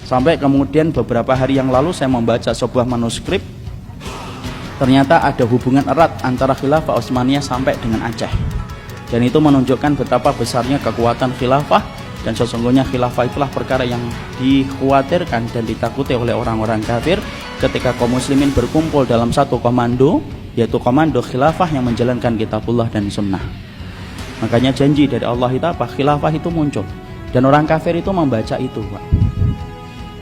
Sampai kemudian beberapa hari yang lalu saya membaca sebuah manuskrip, ternyata ada hubungan erat antara khilafah Utsmaniyah sampai dengan Aceh. Dan itu menunjukkan betapa besarnya kekuatan khilafah, dan sesungguhnya khilafah itulah perkara yang dikhawatirkan dan ditakuti oleh orang-orang kafir ketika kaum muslimin berkumpul dalam satu komando, yaitu komando khilafah yang menjalankan kitabullah dan sunnah. Makanya janji dari Allah itu apa? Khilafah itu muncul, dan orang kafir itu membaca itu, Pak.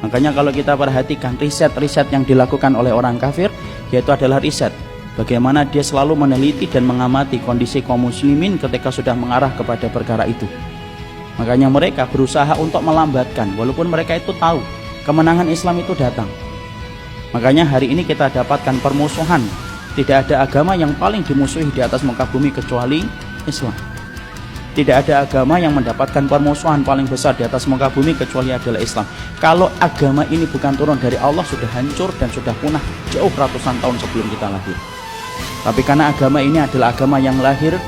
Makanya kalau kita perhatikan riset-riset yang dilakukan oleh orang kafir, yaitu adalah riset bagaimana dia selalu meneliti dan mengamati kondisi kaum muslimin ketika sudah mengarah kepada perkara itu. Makanya mereka berusaha untuk melambatkan, walaupun mereka itu tahu kemenangan Islam itu datang. Makanya hari ini kita dapatkan permusuhan. Tidak ada agama yang paling dimusuhi di atas muka bumi kecuali Islam. Tidak ada agama yang mendapatkan permusuhan paling besar di atas muka bumi kecuali adalah Islam. Kalau agama ini bukan turun dari Allah, sudah hancur dan sudah punah jauh ratusan tahun sebelum kita lahir. Tapi karena agama ini adalah agama yang lahir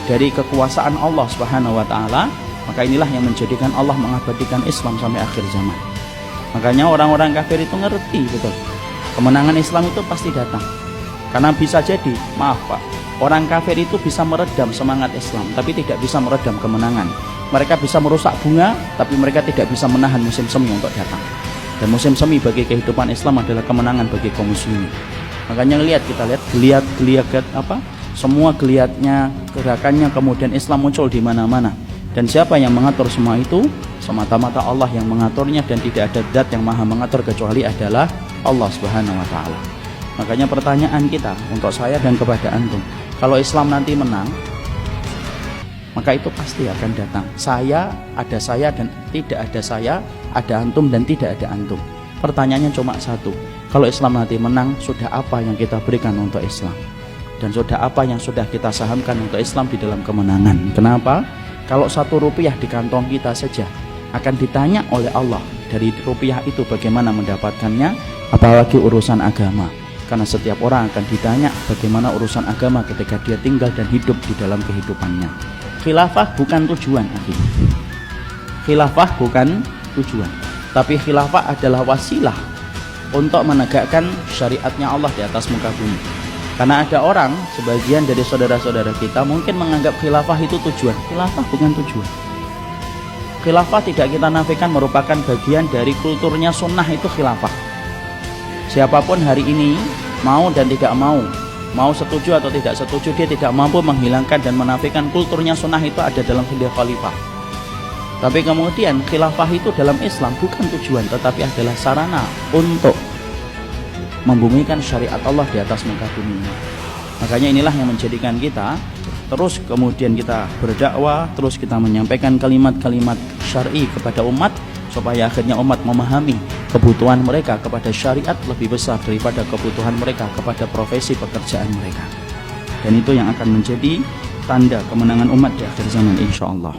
dari kekuasaan Allah Subhanahu wa taala, maka inilah yang menjadikan Allah mengabadikan Islam sampai akhir zaman. Makanya orang-orang kafir itu ngerti betul, kemenangan Islam itu pasti datang. Karena bisa jadi, maaf Pak, orang kafir itu bisa meredam semangat Islam, tapi tidak bisa meredam kemenangan. Mereka bisa merusak bunga, tapi mereka tidak bisa menahan musim semi untuk datang. Dan musim semi bagi kehidupan Islam adalah kemenangan bagi kaum muslimin. Makanya kita lihat geliat apa? Semua geliatnya, gerakannya, kemudian Islam muncul di mana-mana. Dan siapa yang mengatur semua itu? Semata-mata Allah yang mengaturnya, dan tidak ada zat yang maha mengatur kecuali adalah Allah Subhanahu wa taala. Makanya pertanyaan kita untuk saya dan kepada antum, kalau Islam nanti menang, maka itu pasti akan datang. Saya dan tidak ada saya, ada antum dan tidak ada antum. Pertanyaannya cuma satu, kalau Islam nanti menang, sudah apa yang kita berikan untuk Islam? Dan sudah apa yang sudah kita sahamkan untuk Islam di dalam kemenangan? Kenapa? Kalau 1 rupiah di kantong kita saja akan ditanya oleh Allah dari rupiah itu bagaimana mendapatkannya, apalagi urusan agama. Karena setiap orang akan ditanya bagaimana urusan agama ketika dia tinggal dan hidup di dalam kehidupannya. Khilafah bukan tujuan, khilafah bukan tujuan, tapi khilafah adalah wasilah untuk menegakkan syariatnya Allah di atas muka bumi. Karena ada orang, sebagian dari saudara-saudara kita mungkin menganggap khilafah itu tujuan. Khilafah bukan tujuan. Khilafah tidak kita nafikan merupakan bagian dari kulturnya sunnah, itu khilafah. Siapapun hari ini mau dan tidak mau setuju atau tidak setuju, dia tidak mampu menghilangkan dan menafikan kulturnya sunnah itu ada dalam khalifah. Tapi kemudian khilafah itu dalam Islam bukan tujuan, tetapi adalah sarana untuk membumikan syariat Allah di atas muka bumi. Makanya inilah yang menjadikan kita terus kemudian kita berdakwah, terus kita menyampaikan kalimat-kalimat syar'i kepada umat, supaya akhirnya umat memahami kebutuhan mereka kepada syariat lebih besar daripada kebutuhan mereka kepada profesi pekerjaan mereka. Dan itu yang akan menjadi tanda kemenangan umat di akhir zaman, insya Allah.